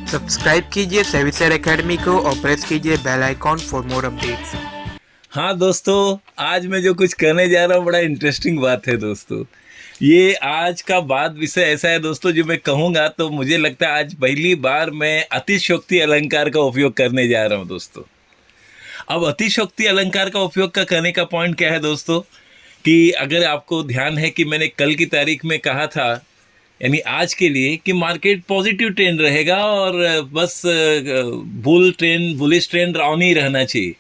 Subscribe कीजिए सेविसर academy को और प्रेस कीजिए bell icon for more updates. हाँ दोस्तों, आज मैं जो कुछ करने जा रहा हूँ बड़ा इंटरेस्टिंग बात है दोस्तों। ये आज का बात विषय ऐसा है दोस्तों, जो मैं कहूँगा तो मुझे लगता है आज पहली बार मैं अतिशयोक्ति अलंकार का उपयोग करने जा रहा हूँ दोस्तों। अब अतिशयोक्ति अलंकार का उपयोग का करने का पॉइंट क्या है दोस्तों, कि अगर आपको ध्यान है कि मैंने कल की तारीख में कहा था, यानी आज के लिए, कि मार्केट पॉजिटिव ट्रेंड रहेगा और बस बुलिश ट्रेंड ऑन ही रहना चाहिए।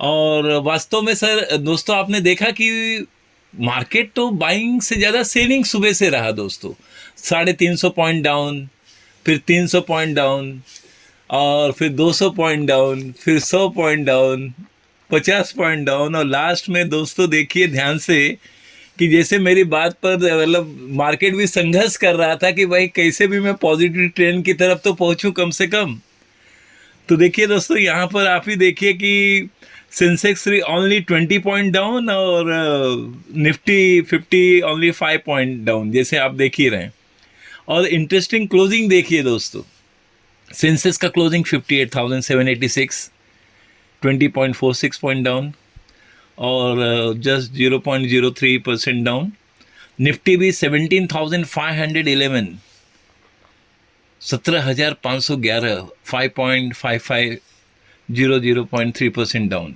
और वास्तव में सर दोस्तों, आपने देखा कि मार्केट तो बाइंग से ज़्यादा सेलिंग सुबह से रहा दोस्तों। 350 पॉइंट डाउन, फिर 300 पॉइंट डाउन, और फिर 200 पॉइंट डाउन, फिर 100 पॉइंट डाउन, 50 पॉइंट डाउन, और लास्ट में दोस्तों देखिए ध्यान से कि जैसे मेरी बात पर मतलब मार्केट भी संघर्ष कर रहा था कि भाई कैसे भी मैं पॉजिटिव ट्रेंड की तरफ तो पहुंचूं कम से कम। तो देखिए दोस्तों, यहाँ पर आप ही देखिए कि सेंसेक्स ओनली 20 पॉइंट डाउन और निफ्टी 50 ओनली 5 पॉइंट डाउन, जैसे आप देख ही रहे हैं। और इंटरेस्टिंग क्लोजिंग देखिए दोस्तों, सेंसेक्स का क्लोजिंग 58,786, 20.46 पॉइंट डाउन और जस्ट 0.03% डाउन। निफ्टी भी 17,511, 17,511, 5.55, 0.3% डाउन।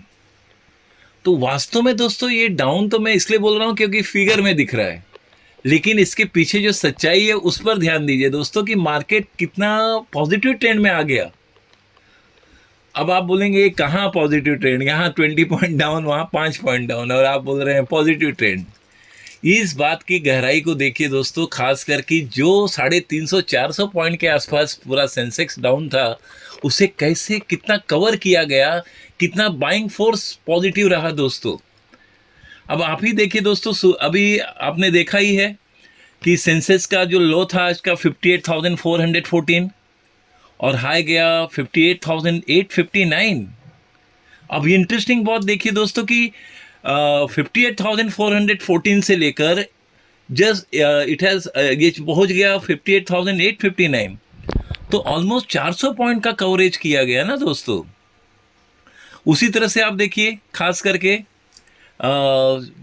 तो वास्तव में दोस्तों ये डाउन तो मैं इसलिए बोल रहा हूँ क्योंकि फिगर में दिख रहा है, लेकिन इसके पीछे जो सच्चाई है उस पर ध्यान दीजिए दोस्तों कि मार्केट कितना पॉजिटिव ट्रेंड में आ गया। अब आप बोलेंगे कहाँ पॉजिटिव ट्रेंड, यहाँ 20 पॉइंट डाउन, वहाँ 5 पॉइंट डाउन, और आप बोल रहे हैं पॉजिटिव ट्रेंड। इस बात की गहराई को देखिए दोस्तों, खास करके जो 350-400 पॉइंट के आसपास पूरा सेंसेक्स डाउन था, उसे कैसे कितना कवर किया गया, कितना बाइंग फोर्स पॉजिटिव रहा दोस्तों। अब आप ही देखिए दोस्तों, अभी आपने देखा ही है कि सेंसेक्स का जो लो था आज का 58,414 और हाई गया 58,859। अब ये इंटरेस्टिंग बहुत देखिए दोस्तों कि 58,414 से लेकर जस्ट इट हैज़ ये पहुंच गया 58,859। तो ऑलमोस्ट 400 पॉइंट का कवरेज किया गया ना दोस्तों। उसी तरह से आप देखिए खास करके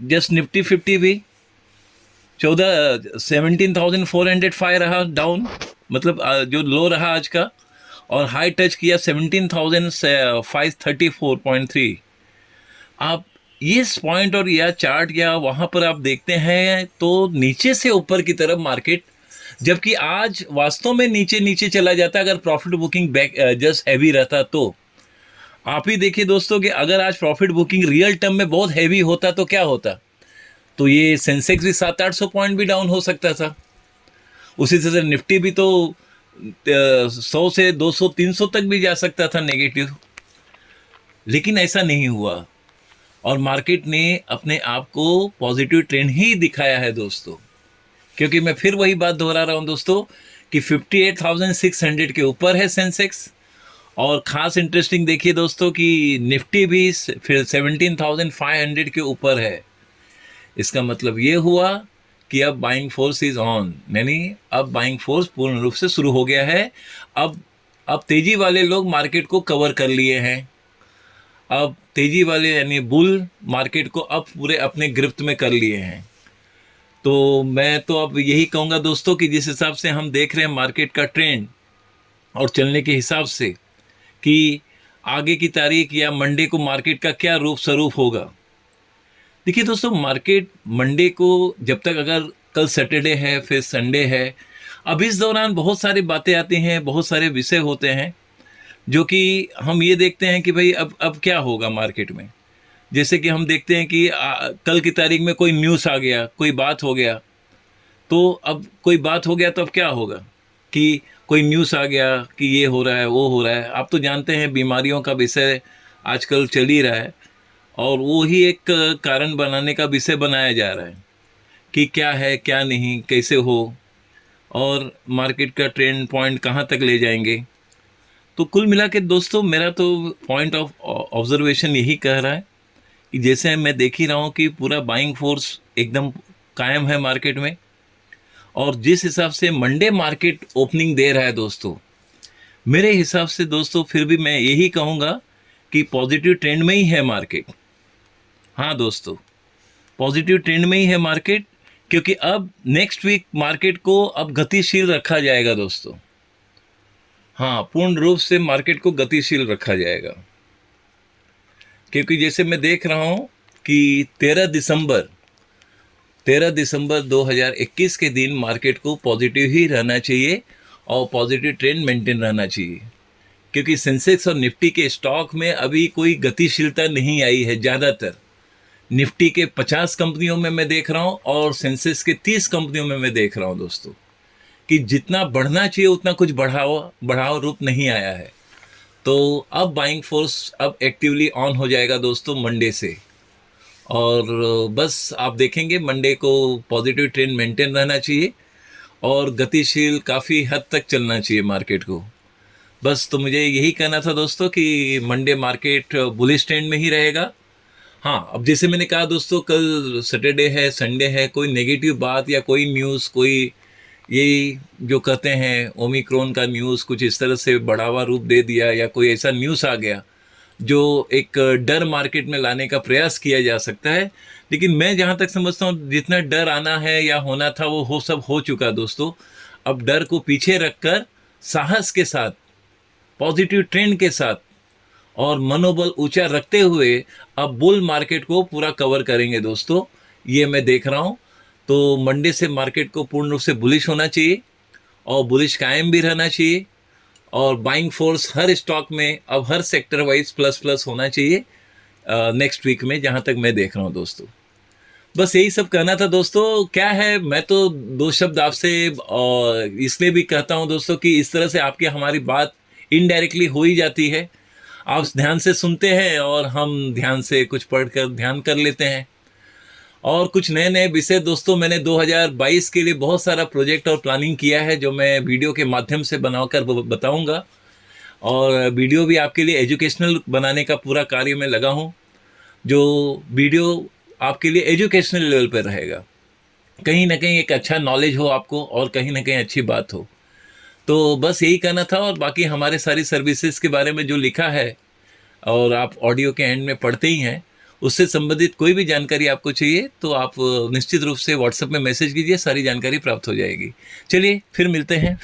जस्ट निफ्टी 50 भी 17,405 रहा डाउन, मतलब जो लो रहा आज का, और हाई टच किया 17,534.3। आप इस पॉइंट और या चार्ट या वहाँ पर आप देखते हैं तो नीचे से ऊपर की तरफ मार्केट, जबकि आज वास्तव में नीचे नीचे चला जाता अगर profit booking back just heavy रहता। तो आप ही देखिए दोस्तों कि अगर आज प्रॉफिट बुकिंग रियल टर्म में बहुत हैवी होता तो क्या होता, तो ये सेंसेक्स भी 700-800 पॉइंट भी डाउन हो सकता था। उसी तरह से निफ्टी भी तो 100 से 200-300 तक भी जा सकता था नेगेटिव, लेकिन ऐसा नहीं हुआ और मार्केट ने अपने आप को पॉजिटिव ट्रेंड ही दिखाया है दोस्तों। क्योंकि मैं फिर वही बात दोहरा रहा हूँ दोस्तों कि 58,600 के ऊपर है सेंसेक्स, और ख़ास इंटरेस्टिंग देखिए दोस्तों कि निफ्टी भी फिर 17,500 के ऊपर है। इसका मतलब ये हुआ कि अब बाइंग फोर्स इज ऑन, यानी अब बाइंग फोर्स पूर्ण रूप से शुरू हो गया है। अब तेजी वाले लोग मार्केट को कवर कर लिए हैं। अब तेजी वाले यानी बुल मार्केट को अब पूरे अपने गिरफ्त में कर लिए हैं। तो मैं तो अब यही कहूँगा दोस्तों कि जिस हिसाब से हम देख रहे हैं मार्केट का ट्रेंड और चलने के हिसाब से, कि आगे की तारीख या मंडे को मार्केट का क्या रूप स्वरूप होगा। देखिए दोस्तों, मार्केट मंडे को, जब तक अगर कल सैटरडे है फिर संडे है, अब इस दौरान बहुत सारी बातें आती हैं, बहुत सारे विषय होते हैं जो कि हम ये देखते हैं कि भाई अब क्या होगा मार्केट में। जैसे कि हम देखते हैं कि कल की तारीख में कोई न्यूज़ आ गया, कोई बात हो गया, तो अब कोई बात हो गया तो अब क्या होगा कि कोई न्यूज़ आ गया कि ये हो रहा है वो हो रहा है। आप तो जानते हैं बीमारियों का विषय आजकल चल ही रहा है, और वो ही एक कारण बनाने का विषय बनाया जा रहा है कि क्या है क्या नहीं, कैसे हो, और मार्केट का ट्रेंड पॉइंट कहाँ तक ले जाएंगे। तो कुल मिला के दोस्तों, मेरा तो पॉइंट ऑफ ऑब्जर्वेशन यही कह रहा है कि जैसे मैं देख ही रहा हूँ कि पूरा बाइंग फोर्स एकदम कायम है मार्केट में, और जिस हिसाब से मंडे मार्केट ओपनिंग दे रहा है दोस्तों, मेरे हिसाब से दोस्तों फिर भी मैं यही कहूँगा कि पॉजिटिव ट्रेंड में ही है मार्केट। हाँ दोस्तों, पॉजिटिव ट्रेंड में ही है मार्केट, क्योंकि अब नेक्स्ट वीक मार्केट को अब गतिशील रखा जाएगा दोस्तों। हाँ, पूर्ण रूप से मार्केट को गतिशील रखा जाएगा, क्योंकि जैसे मैं देख रहा हूँ कि 13 दिसंबर 2021 के दिन मार्केट को पॉजिटिव ही रहना चाहिए और पॉजिटिव ट्रेंड मेंटेन रहना चाहिए, क्योंकि सेंसेक्स और निफ्टी के स्टॉक में अभी कोई गतिशीलता नहीं आई है। ज़्यादातर निफ्टी के 50 कंपनियों में मैं देख रहा हूँ और सेंसेक्स के 30 कंपनियों में मैं देख रहा हूँ दोस्तों कि जितना बढ़ना चाहिए उतना कुछ बढ़ाव रूप नहीं आया है। तो अब बाइंग फोर्स अब एक्टिवली ऑन हो जाएगा दोस्तों मंडे से, और बस आप देखेंगे मंडे को पॉजिटिव ट्रेंड मेंटेन रहना चाहिए और गतिशील काफ़ी हद तक चलना चाहिए मार्केट को। बस तो मुझे यही कहना था दोस्तों कि मंडे मार्केट बुलिश ट्रेंड में ही रहेगा। हाँ, अब जैसे मैंने कहा दोस्तों, कल सैटरडे है, संडे है, कोई नेगेटिव बात या कोई न्यूज़, कोई ये जो कहते हैं ओमिक्रॉन का न्यूज़ कुछ इस तरह से बढ़ावा रूप दे दिया, या कोई ऐसा न्यूज़ आ गया जो एक डर मार्केट में लाने का प्रयास किया जा सकता है। लेकिन मैं जहाँ तक समझता हूँ जितना डर आना है या होना था वो सब हो चुका दोस्तों। अब डर को पीछे रखकर साहस के साथ, पॉजिटिव ट्रेंड के साथ और मनोबल ऊंचा रखते हुए अब बुल मार्केट को पूरा कवर करेंगे दोस्तों, ये मैं देख रहा हूँ। तो मंडे से मार्केट को पूर्ण रूप से बुलिश होना चाहिए और बुलिश कायम भी रहना चाहिए, और बाइंग फोर्स हर स्टॉक में अब हर सेक्टर वाइज प्लस होना चाहिए नेक्स्ट वीक में, जहाँ तक मैं देख रहा हूँ दोस्तों। बस यही सब कहना था दोस्तों। क्या है, मैं तो दो शब्द आपसे इसलिए भी कहता हूँ दोस्तों कि इस तरह से आपकी हमारी बात इनडायरेक्टली हो ही जाती है। आप ध्यान से सुनते हैं और हम ध्यान से कुछ पढ़कर ध्यान कर लेते हैं, और कुछ नए नए विषय दोस्तों मैंने 2022 के लिए बहुत सारा प्रोजेक्ट और प्लानिंग किया है जो मैं वीडियो के माध्यम से बनाकर बताऊंगा, और वीडियो भी आपके लिए एजुकेशनल बनाने का पूरा कार्य में लगा हूं, जो वीडियो आपके लिए एजुकेशनल लेवल पर रहेगा। कहीं ना कहीं एक अच्छा नॉलेज हो आपको और कहीं ना कहीं अच्छी बात हो। तो बस यही कहना था, और बाकी हमारे सारी सर्विसेज के बारे में जो लिखा है और आप ऑडियो के एंड में पढ़ते ही हैं, उससे संबंधित कोई भी जानकारी आपको चाहिए तो आप निश्चित रूप से व्हाट्सएप में मैसेज कीजिए, सारी जानकारी प्राप्त हो जाएगी। चलिए फिर मिलते हैं।